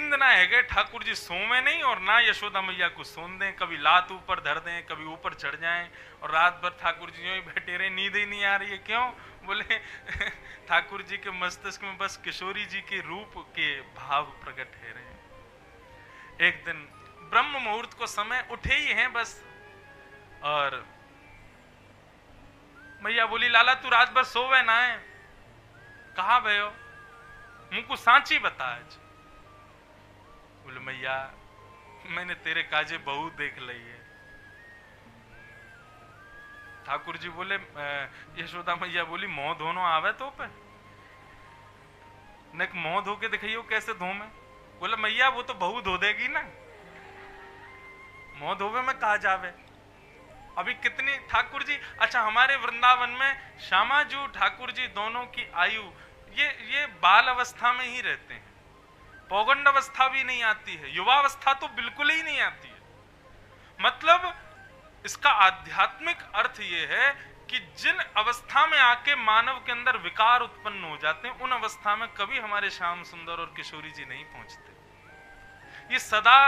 नींद ना है गए ठाकुर जी सोवे नहीं और ना यशोदा मैया को सोन दें, कभी लात ऊपर धर दें, कभी ऊपर चढ़ जाएं और रात भर ठाकुर जी यूं ही बैठे रहे, नींद ही नहीं आ रही है। क्यों? बोले ठाकुर जी के मस्तिष्क में बस किशोरी जी के रूप के भाव प्रकट है रहे। एक दिन ब्रह्म मुहूर्त को समय उठे ही हैं बस, और मैया बोली लाला तू रात भर सोवे ना है? कहा भयो? मुझको सांची बता आज। बोले मैया मैंने तेरे काजे बहू देख ली है। ठाकुर जी बोले, यशोदा मैया बोली मोह धोनो आवे तो पे न, मोह धो के दिखाइयो कैसे धो में। बोले मैया वो तो बहू धो देगी ना, मोह धोवे में कहा जावे। अभी कितनी ठाकुर जी, अच्छा हमारे वृंदावन में श्यामाजू ठाकुर जी दोनों की आयु ये बाल अवस्था में ही रहते हैं, पौगंड अवस्था भी नहीं आती है, युवावस्था तो बिल्कुल ही नहीं आती है। मतलब इसका आध्यात्मिक अर्थ यह है कि जिन अवस्था में आके मानव के अंदर विकार उत्पन्न हो जाते हैं, उन अवस्था में कभी हमारे श्याम सुंदर और किशोरी जी नहीं पहुंचते। ये सदा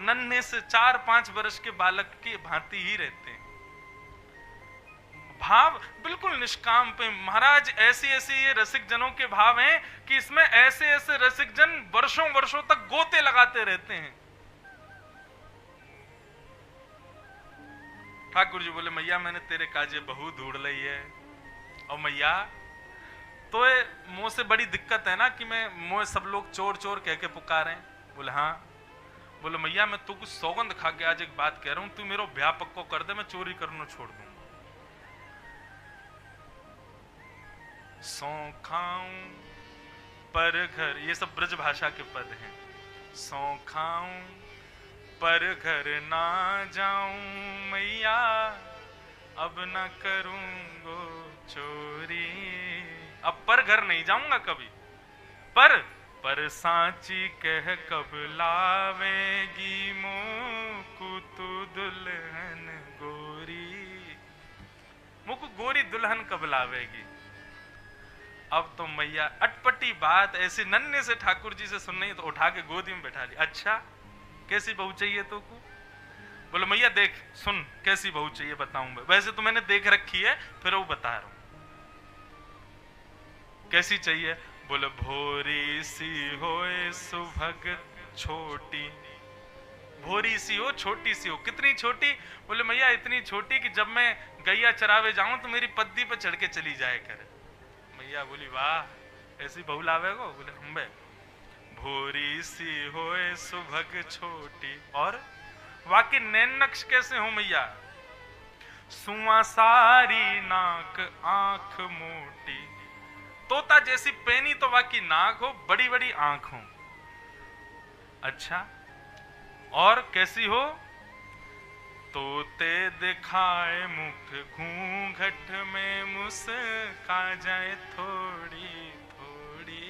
नन्हे से 4-5 वर्ष के बालक की भांति ही रहते हैं, भाव बिल्कुल निष्काम पे। महाराज ऐसी ऐसी ये रसिक जनों के भाव हैं कि इसमें ऐसे ऐसे रसिक जन वर्षों वर्षों तक गोते लगाते रहते हैं। ठाकुर जी बोले मैया मैंने तेरे काजे बहू ढूंढ ली है। और मैया तो मुंह से बड़ी दिक्कत है ना कि मैं मुंह सब लोग चोर चोर कह के पुकारे। बोले हाँ। बोले मैया मैं तू कुछ सौगंध खा के आज एक बात कह रहा हूं, तू मेरा ब्याह पक्को कर दे, मैं चोरी करना छोड़ दूंगा। सौ खाऊं पर घर, ये सब ब्रज भाषा के पद हैं। सौ खाऊं पर घर ना जाऊं मैया, अब न करूंगो चोरी। अब पर घर नहीं जाऊंगा कभी, पर सांची कह कब लावेगी मुझको तू दुल्हन गोरी, मुझको गोरी दुल्हन कब लावेगी। अब तो मैया अटपटी बात ऐसे नन्हे से ठाकुर जी से सुन नहीं तो उठा के गोदी में बैठा ली। अच्छा कैसी बहू चाहिए तो को? बोलो मैया देख सुन कैसी बहू चाहिए बताऊं मैं, वैसे तो मैंने देख रखी है फिर वो बता रहा हूं कैसी चाहिए। बोले भोरी सी होए सुभग छोटी, भोरी सी हो छोटी सी हो। कितनी छोटी? बोले मैया इतनी छोटी कि जब मैं गैया चरावे जाऊं तो मेरी पद्दी पे चढ़ के चली जाए करे। मैया बोली वाह ऐसी बहू लावेगो? बोले हम्बे। भोरी सी होए सुभग छोटी, और वाकई नैन नक्श कैसे हो मैया? सुआ सारी नाक आंख मोटी, तोता जैसी पैनी तो वाकई नाक हो, बड़ी बड़ी आंख हो। अच्छा और कैसी हो? तोते दिखाए मुख घूंघट में मुस्का जाए थोड़ी थोड़ी।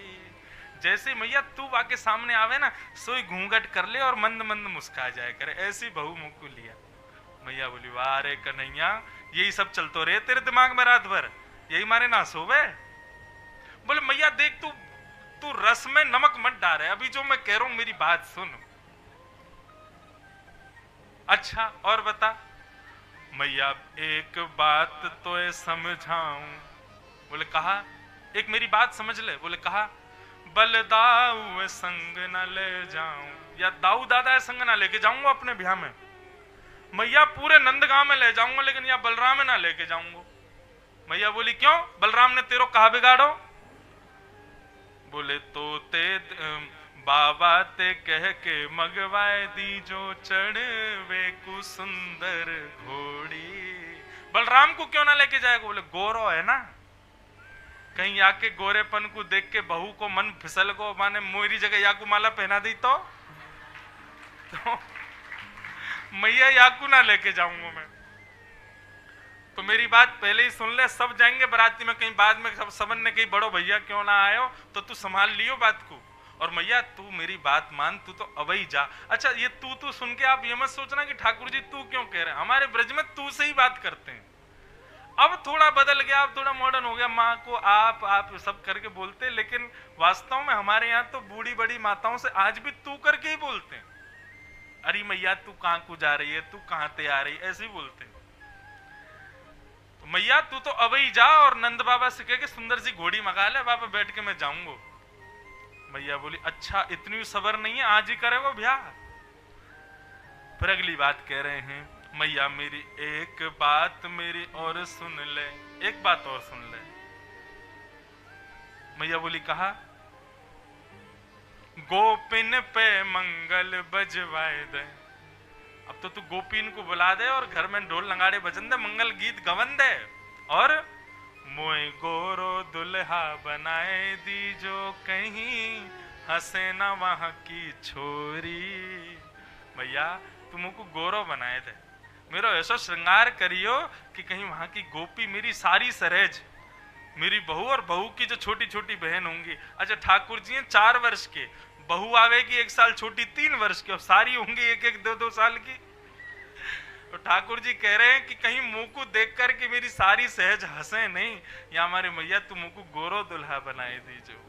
जैसे मैया तू वाके सामने आवे ना सोई घूंघट कर ले और मंद मंद मुस्का जाए करे, ऐसी बहू मुख को लिया। मैया बोली वाह रे कन्हैया यही सब चलतो रहे तेरे दिमाग में रात भर, यही मारे ना सोवे। बोले मैया देख तू रस में नमक मत डाल रहे, अभी जो मैं कह रहा हूं मेरी बात सुन। अच्छा और बता। मैया एक बात तो समझाऊं। बोले कहा एक मेरी बात समझ ले। बोले कहा बलदाऊ संग न ले जाऊं, या दाऊ दादा संग ना लेके जाऊंगा अपने ब्याह में। मैया पूरे नंदगांव में ले जाऊंगा लेकिन या बलराम में ना लेके जाऊंगा। मैया बोली क्यों? बलराम ने तेरो कहा बिगाड़ो? बोले तो ते बाबा ते कह के मगवाए दी जो चढ़वे को सुंदर घोड़ी। बलराम को क्यों ना लेके जाएगा? बोले गोरो है ना, कहीं आके गोरेपन को देख के बहू को मन फिसल को माने मोरी जगह याकू माला पहना दी तो मैया याकू ना लेके जाऊंगा मैं। तो मेरी बात पहले ही सुन ले, सब जाएंगे बराती में, कहीं बाद में सब समझ ने कहीं बड़ो भैया क्यों ना आयो, तो तू संभाल लियो बात को। और मैया तू मेरी बात मान, तू तो अवई जा। अच्छा ये तू सुन के आप ये मत सोचना कि ठाकुर जी तू क्यों कह रहे हैं, हमारे ब्रज में तू से ही बात करते हैं। अब थोड़ा बदल गया, अब थोड़ा मॉडर्न हो गया, माँ को आप सब करके बोलते, लेकिन वास्तव में हमारे यहाँ तो बूढ़ी बड़ी माताओं से आज भी तू करके ही बोलते हैं। अरे मैया तू कहाँ को जा रही है, तू कहाँ ते आ रही है, ऐसे ही बोलते हैं। तो मैया तू तो अब ही जा और नंद बाबा से कह के सुंदर सी घोड़ी मंगा ले, बाबा बैठ के मैं जाऊंगा। मैया बोली अच्छा इतनी सबर नहीं है, आज ही करेगा ब्याह। फिर अगली बात कह रहे हैं, मैया मेरी एक बात मेरी और सुन ले, एक बात और सुन ले। मैया बोली कहा, गोपिन पे मंगल बजवाए दे। अब तो तू गोपिन को बुला दे और घर में ढोल नगाड़े बजन दे, मंगल गीत गवन दे, और मोए गोरो दुल्हा बनाए दी जो कहीं हंसे ना वहां की छोरी। भैया तुम को गोरो बनाए थे, मेरा ऐसा श्रृंगार करियो कि कहीं वहां की गोपी मेरी सारी सरेज, मेरी बहू और बहू की जो छोटी छोटी बहन होंगी। अच्छा ठाकुर जी हैं 4 वर्ष के, बहू आवेगी 1 साल छोटी 3 वर्ष की, और सारी होंगी 1-1, 2-2 साल की। तो ठाकुर जी कह रहे हैं कि कहीं मुंह को देख कर के मेरी सारी सहज हंसे नहीं, या हमारे मैया तुम को गोरो दुल्हा बनाए दीजो।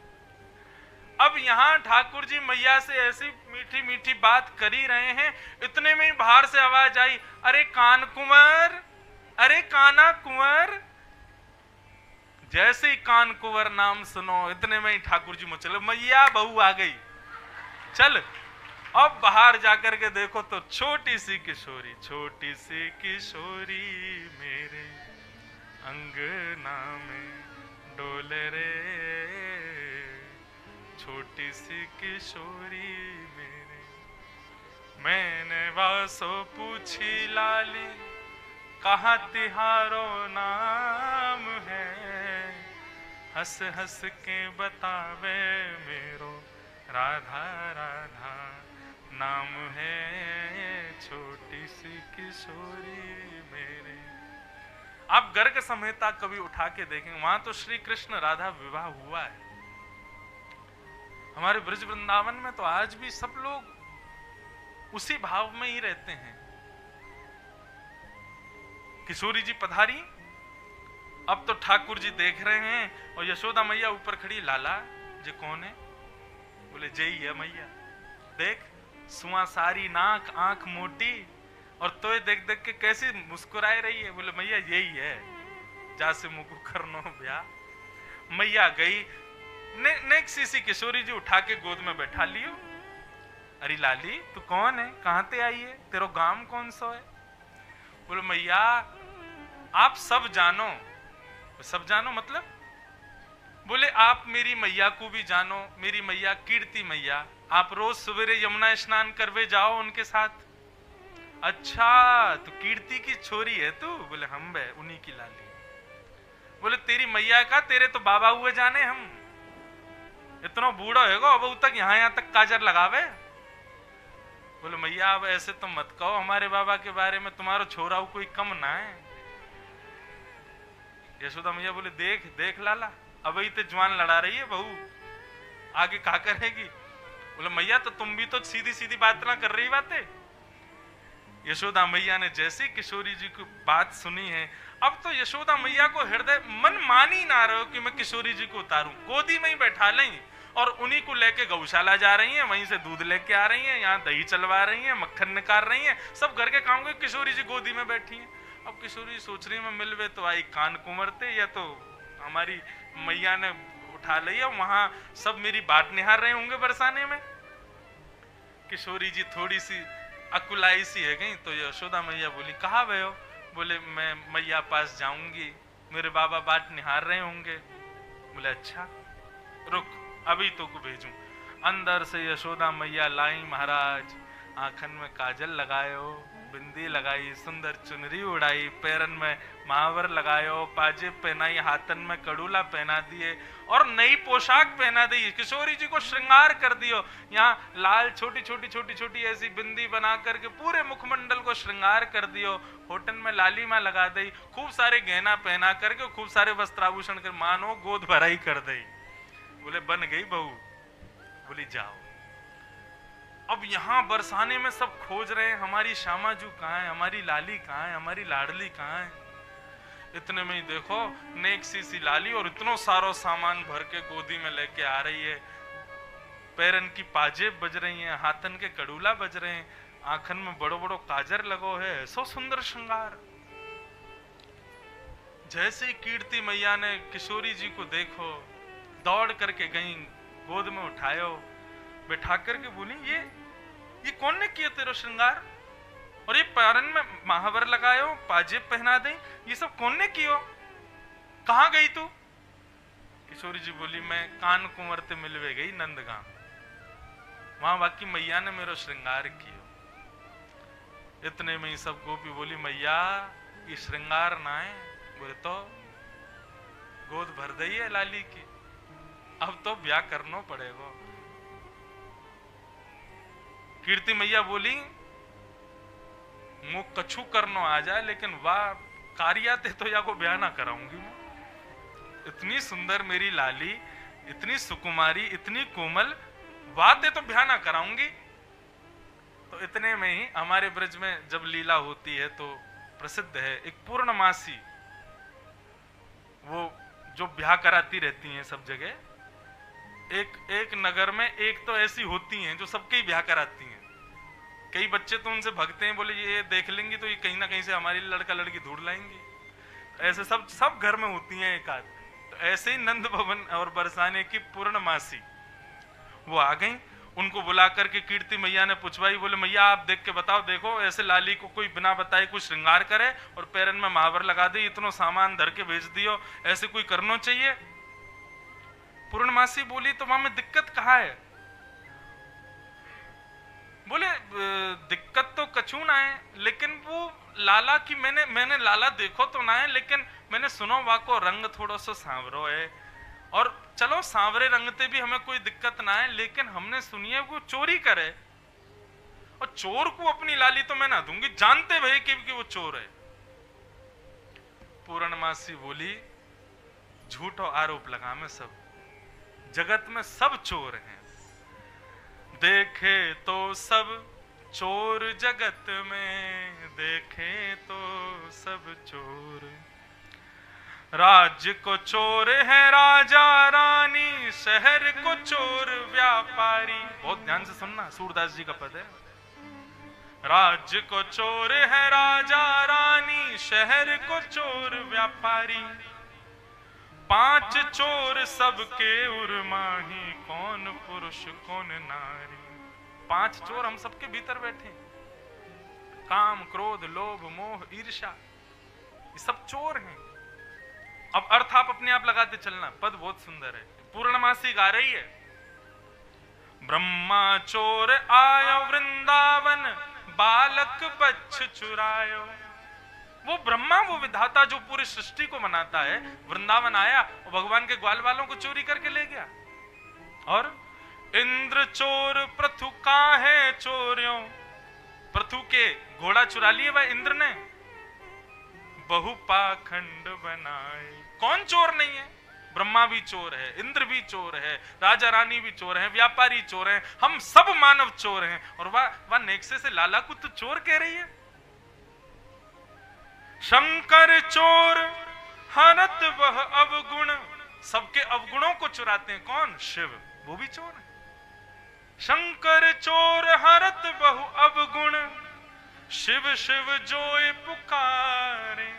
अब यहाँ ठाकुर जी मैया से ऐसी मीठी मीठी बात कर ही रहे हैं, इतने में ही बाहर से आवाज आई, अरे कान कुंवर, अरे काना कुंवर। जैसे ही कान कुंवर नाम सुनो, इतने में ही ठाकुर जी मुझे मैया बहू आ गई। चल अब बाहर जाकर के देखो तो छोटी सी किशोरी, छोटी सी किशोरी मेरे अंगना में डोले रे, छोटी सी किशोरी मेरे। मैंने वासो पूछी लाली, कहाँ तिहारो नाम है, हंस हंस के बतावे मेरो राधा राधा नाम है, छोटी सी किशोरी मेरे। आप गर्ग संहिता कभी उठा के देखेंगे, वहां तो श्री कृष्ण राधा विवाह हुआ है। हमारे ब्रज वृंदावन में तो आज भी सब लोग उसी भाव में ही रहते हैं। किशोरी जी पधारी, अब तो ठाकुर जी देख रहे हैं, और यशोदा मैया ऊपर खड़ी, लाला जे कौन है? बोले जय है मैया, देख सुआ सारी नाक, आंख मोटी, और तो देख देख के कैसी मुस्कुराए रही है। बोले मैया यही है, जा से मुझको करनो ब्याह। मैया गई, नेक्स्ट सीसी किशोरी जी उठा के गोद में बैठा लियो। अरे लाली तू कौन है, कहां ते आई है, तेरा गांव कौन सा है? बोले मैया आप सब जानो। सब जानो मतलब? बोले आप मेरी मैया को भी जानो, मेरी मैया कीर्ति मैया, आप रोज सवेरे यमुना स्नान करवे जाओ उनके साथ। अच्छा तो कीर्ति की छोरी है तू? बोले हम बे उन्हीं की लाली। बोले तेरी मैया का, तेरे तो बाबा हुए जाने हम, इतना बूढ़ा होगा अब तक यहाँ तक काजर लगावे। बोले मैया अब ऐसे तो मत कहो हमारे बाबा के बारे में, तुम्हारा छोरा कोई कम ना है। यशोदा मैया बोले देख देख लाला, अब ही तो जवान लड़ा रही है बहू, आगे क्या करेगी? बोले मैया तो तुम भी तो सीधी सीधी बात ना कर रही बातें। यशोदा मैया ने जैसे किशोरी जी की बात सुनी है, अब तो यशोदा मैया को हृदय मन मान ही ना रहो कि मैं किशोरी जी को उतारूं, गोदी में ही बैठा लें, और उन्हीं को लेके गौशाला जा रही हैं, वहीं से दूध लेके आ रही हैं, यहाँ दही चलवा रही हैं, मक्खन निकाल रही हैं, सब घर के काम को किशोरी जी गोदी में बैठी हैं। अब किशोरी जी सोच रही में मिलवे तो आई कान कुंवरते, या तो हमारी मैया ने उठा लिया, वहां सब मेरी बात निहार रहे होंगे बरसाने में। किशोरी जी थोड़ी सी अकुलाई सी है गई, तो यशोदा मैया बोली कहाँ गए हो? बोले मैं मैया पास जाऊंगी, मेरे बाबा बाट निहार रहे होंगे। बोले अच्छा रुक अभी तो को भेजूं। अंदर से यशोदा मैया लाई महाराज, आंखन में काजल लगायो, बिंदी लगाई, सुंदर चुनरी उड़ाई, पैरन में महावर लगायो, पाजेब पहनाई, हाथन में कड़ूला पहना दिए, और नई पोशाक पहना दी। किशोरी जी को श्रृंगार कर दियो, यहाँ लाल छोटी छोटी छोटी छोटी ऐसी बिंदी बना करके पूरे मुखमंडल को श्रृंगार कर दियो, होठन में लालिमा लगा दी, खूब सारे गहना पहना करके, खूब सारे वस्त्राभूषण कर, मानो गोद भराई कर दी। बोले बन गई बहू। बोली जाओ। अब यहाँ बरसाने में सब खोज रहे हैं हमारी श्यामा जू कहाँ है, हमारी लाली कहाँ है, हमारी लाडली कहाँ है। इतने में ही देखो नेक सी लाली और इतनो सारो सामान भर के गोदी में लेके आ रही है। पैरन की पाजेब बज रही हैं, हाथन के कड़ूला बज रहे हैं, आंखन में बड़ो बड़ो काजर लगो है, सो सुंदर श्रृंगार। जैसे ही कीर्ति मैया ने किशोरी जी को देखो, दौड़ करके गई, गोद में उठायो, बैठा करके बोली ये कौन ने किया तेरा श्रृंगार, और ये पैरन में महावर लगायो, पाजेब पहना दे, ये सब कौन ने कियो, कहाँ गई तू? किशोरी जी बोली मैं कान कुंवर ते मिलवे गई नंदगांव, वहां बाकी मैया ने मेरो श्रृंगार कियो। इतने में ही सब गोपी बोली मैया ये श्रृंगार ना है, बोले तो गोद भर दई है लाली की, अब तो ब्याह करना पड़ेगा। कीर्ति मैया बोली मुँह कछु करनो आ जाए लेकिन वाह कारियाते तो या को ब्याह ना कराऊंगी मैं। इतनी सुंदर मेरी लाली, इतनी सुकुमारी, इतनी कोमल, वाते तो ब्याह ना कराऊंगी। तो इतने में ही हमारे ब्रज में जब लीला होती है तो प्रसिद्ध है एक पूर्णमासी, वो जो ब्याह कराती रहती हैं सब जगह। एक नगर में एक तो ऐसी होती हैं जो सबके ही ब्याह कराती हैं। कई बच्चे तो उनसे भगते हैं, बोले ये देख लेंगी तो ये कहीं ना कहीं से हमारी लड़का लड़की ढूंढ लाएंगी। ऐसे सब घर में होती हैं एक आध। तो ऐसे ही नंद भवन और बरसाने की पूर्णमासी वो आ गई, उनको बुला करके कीर्ति मैया ने पूछवाई, बोले मैया आप देख के बताओ, देखो ऐसे लाली को कोई बिना बताए कोई श्रृंगार करे और पैरन में महावर लगा दे, इतना सामान धर के भेज दियो, ऐसे कोई करना चाहिए? पूर्णमासी बोली तो वहां में दिक्कत कहाँ है? बोले दिक्कत तो कछु ना है, लेकिन वो लाला की मैंने लाला देखो तो ना है, लेकिन मैंने सुनो वा को रंग थोड़ा सा सांवरो है, और चलो सांवरे रंगते भी हमें कोई दिक्कत ना है, लेकिन हमने सुनी है वो चोरी करे, और चोर को अपनी लाली तो मैं ना दूंगी, जानते भाई कि वो चोर है। पूर्णमासी बोली झूठो आरोप लगा मैं, सब जगत में सब चोर हैं, देखे तो सब चोर जगत में, देखे तो सब चोर। राज्य को चोर है राजा रानी, शहर को चोर व्यापारी। बहुत ध्यान से सुनना, सूरदास जी का पद है। राज्य को चोर है राजा रानी, शहर को चोर व्यापारी। पांच चोर सबके उर्माही, कौन पुरुष कौन नारी। पांच चोर हम सबके भीतर बैठे, काम क्रोध लोभ मोह ईर्ष्या, ये सब चोर हैं। अब अर्थ आप अपने आप लगाते चलना, पद बहुत सुंदर है। पूर्णमासी गा रही है, ब्रह्मा चोर आयो वृंदावन, बालक बच्छ चुरायो। वो ब्रह्मा, वो विधाता जो पूरी सृष्टि को बनाता है, वृंदावन आया और भगवान के ग्वाल वालों को चोरी करके ले गया। और इंद्र चोर पृथु का है चोरियों, पृथु के घोड़ा चुरा लिए वह इंद्र ने, बहुपाखंड बनाए। कौन चोर नहीं है? ब्रह्मा भी चोर है, इंद्र भी चोर है, राजा रानी भी चोर है, व्यापारी चोर है, हम सब मानव चोर हैं। और वह नेक्से से लाला को तो चोर कह रही है। शंकर चोर हरत वह अवगुण, सबके अवगुणों को चुराते हैं। कौन? शिव, वो भी चोर है। शंकर चोर हरत बहु अवगुण, शिव शिव जोए पुकारे।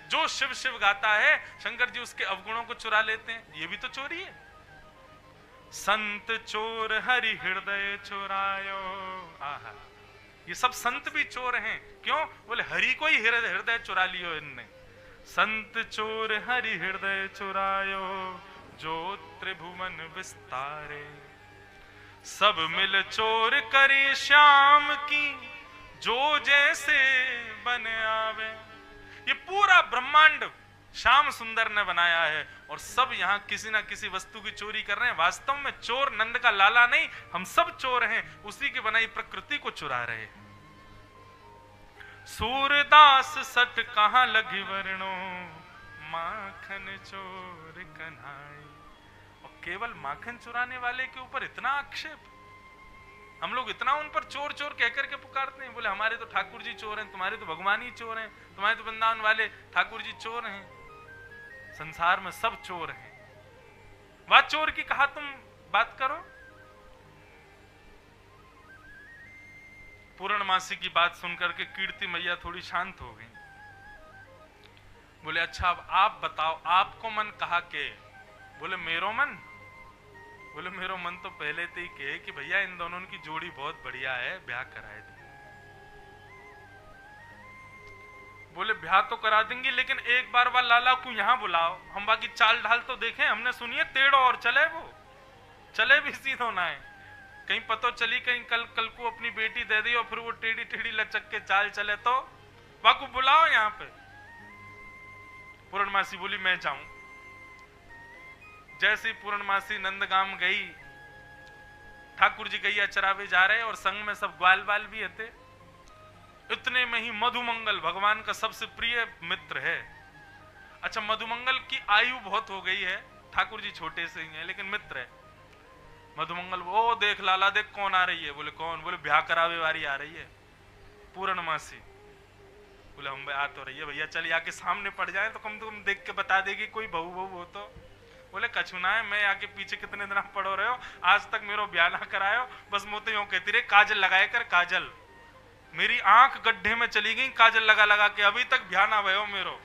जो शिव शिव गाता है, शंकर जी उसके अवगुणों को चुरा लेते हैं, ये भी तो चोरी है। संत चोर हरि हृदय चुरायो। आहा, ये सब संत भी चोर हैं। क्यों? बोले हरि को ही हृदय चुरा लियो इनने। संत चोर हरि हृदय चुरायो, जो त्रिभुवन विस्तारे। सब मिल चोर करे श्याम की, जो जैसे बन आवे। ये पूरा ब्रह्मांड श्याम सुंदर ने बनाया है, और सब यहाँ किसी ना किसी वस्तु की चोरी कर रहे हैं। वास्तव में चोर नंद का लाला नहीं, हम सब चोर हैं, उसी की बनाई प्रकृति को चुरा रहे हैं। सूरदास सट कहाँ लगी वर्णो, माखन चोर कन्हाई। और केवल माखन चुराने वाले के ऊपर इतना आक्षेप, हम लोग इतना उन पर चोर चोर कहकर के पुकारते हैं। बोले हमारे तो ठाकुर जी चोर हैं, तुम्हारे तो भगवान ही चोर हैं, तुम्हारे तो वृंदावन वाले ठाकुर जी चोर हैं। संसार में सब चोर हैं। वह चोर की कहा तुम बात करो। पूर्णमासी की बात सुनकर के कीर्ति मैया थोड़ी शांत हो गई। बोले अच्छा अब आप बताओ, आपको मन कहा के? बोले मेरो मन? बोले मेरो मन तो पहले से ही कहे कि भैया इन दोनों की जोड़ी बहुत बढ़िया है, ब्याह कराए दे। बोले ब्याह तो करा देंगे, लेकिन एक बार वह लाला को यहाँ बुलाओ, हम बाकी चाल ढाल तो देखें। हमने सुनिए टेढ़ो और चले, वो चले भी सीधो ना है। कहीं पतो चली कहीं कल को अपनी बेटी दे दी और फिर वो टेढ़ी टेढ़ी लचक के चाल चले तो वाकू बुलाओ यहाँ पे। पूर्णमासी बोली मैं जाऊं। जैसे पूर्णमासी नंदगाम गई, ठाकुर जी गैया चरावे जा रहे और संग में सब ग्वाल बाल भी हते। इतने में ही मधुमंगल भगवान का सबसे प्रिय मित्र है। अच्छा मधुमंगल की आयु बहुत हो गई है, ठाकुर जी छोटे से ही हैं लेकिन मित्र है। मधुमंगल वो देख लाला देख कौन आ रही है। बोले कौन? बोले ब्याह करावे वाली आ रही है पूर्णमासी। बोले हम आ तो रही है भैया, चल आके सामने पड़ जाए तो कम से कम देख के बता देगी कोई बहू बहू हो तो। बोले कछु ना है, मैं आके पीछे कितने दिन पड़ो रहे हो, आज तक मेरो ब्याह ना करायो, बस मोते यूं कहती रहे काजल लगाए कर काजल। मेरी आंख गड्ढे में चली गई काजल लगा लगा के, अभी तक ब्याह ना भयो मेरो।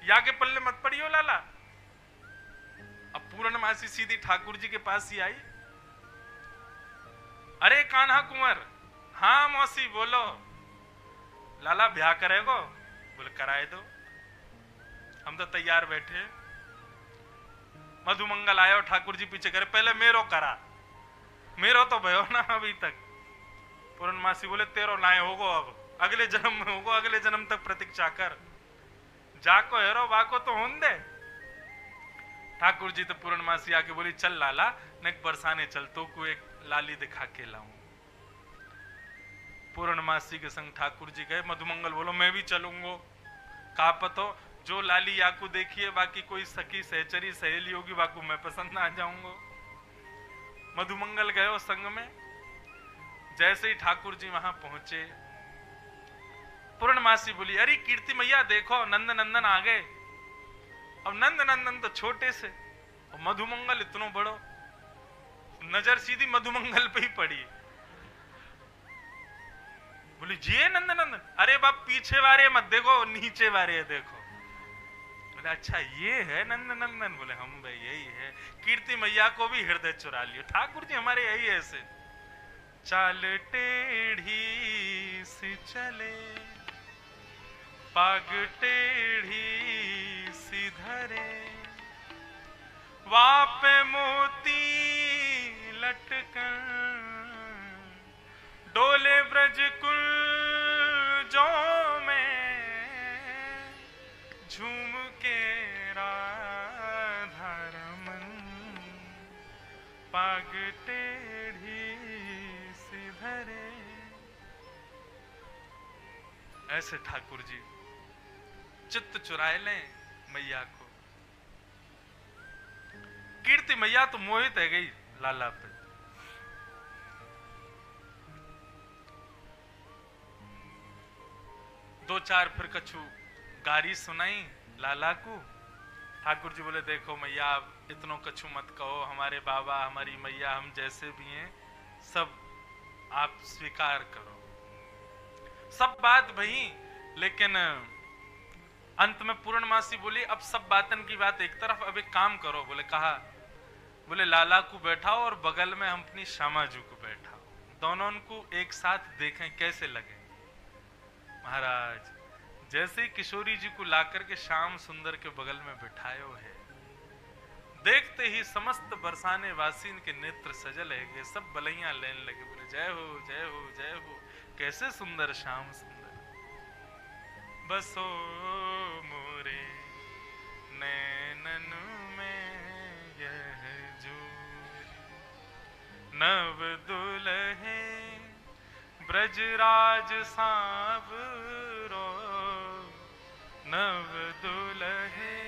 या के पल्ले मत पड़ियो लाला। अब पूर्णमासी सीधी ठाकुर जी के पास ही आई। अरे कान्हा कुंवर। हाँ मौसी बोलो। लाला ब्याह करेगो? बोले कराए दो, हम तो तैयार बैठे। मधुमंगल आयो, ठाकुर जी पीछे करे पहले मेरो करा, मेरो तो भयो ना अभी तक। पूर्णमासी बोले तेरो नाय होगो, अब अगले जन्म में होगो, अगले जन्म तक प्रतीक्षा कर, जाको हेरो वाको तो होन दे। ठाकुर जी तो पूर्णमासी आके बोली चल लाला नेक बरसाने चल, तो को एक लाली दिखा के लाऊं। पूर्णमासी के संग ठाकुर जी गए। मधुमंगल बोलो मैं भी चलूंगो। कहा पतो जो लाली याकू देखिए बाकी कोई सखी सहचरी सहेली होगी वाकू मैं पसंद ना आ जाऊंगो। मधुमंगल गए संग में। जैसे ही ठाकुर जी वहां पहुंचे, पूर्णमासी बोली अरे कीर्ति मैया देखो नंद नंदन आ गए। अब नंद नंदन तो छोटे से और मधुमंगल इतनो बड़ो। नजर सीधी मधुमंगल पे ही पड़ी। बोली जी नंद नंदन? अरे बाप पीछे वारे मत देखो, नीचे वारे देखो। बोले अच्छा ये है नंद नंदन? बोले हम भाई यही है। कीर्ति मैया को भी हृदय चुरा लियो। ठाकुर जी हमारे यही ऐसे चाल टेढ़ी सी चले, पाग टेढ़ी सी धरे, वापे मोती लटकन, डोले ब्रज कुल जो में, झूम के राधा रमन, पाग टेढ़ी सी धरे। ऐसे ठाकुर जी चित्त चुराए लें मैया को। कीर्ति मैया तो मोहित है गई लाला पे। दो चार फिर कछु गारी सुनाई लाला को। ठाकुर जी बोले देखो मैया आप इतनो कछु मत कहो, हमारे बाबा हमारी मैया हम जैसे भी हैं सब आप स्वीकार करो। सब बात भई, लेकिन अंत में पूर्णमासी बोली अब सब बातन की बात एक तरफ, अब एक काम करो। बोले कहा? बोले लाला को बैठाओ और बगल में हम अपनी श्यामा जी को बैठाओ, दोनों को एक साथ देखें कैसे लगे। महाराज जैसे किशोरी जी को लाकर के श्याम सुंदर के बगल में बिठायो है, देखते ही समस्त बरसाने वासीन के नेत्र सजल है, सब बलैया लेने लगे। बोले जय हो जय हो जय हो, कैसे सुंदर श्याम सुंदर। बसो मोरे नैनन में यह जो, नव दुल्हे ब्रजराज सांवरो, नव दुल्हे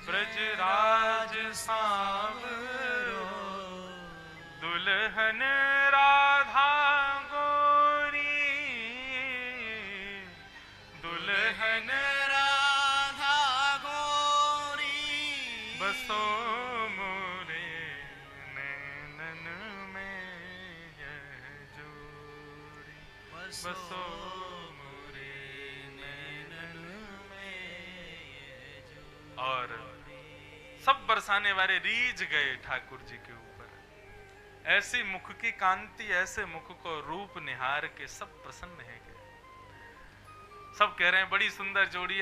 ब्रजराज सांवरो, दुल्हन राधा गोरी, दुल्हन राधा बसो मोरे नैनन में। और सब बरसाने वाले रीझ गए ठाकुर जी के ऊपर। ऐसी मुख की कांति, ऐसे मुख को रूप निहार के सब प्रसन्न है गए। सब कह रहे हैं बड़ी सुंदर जोड़ी है।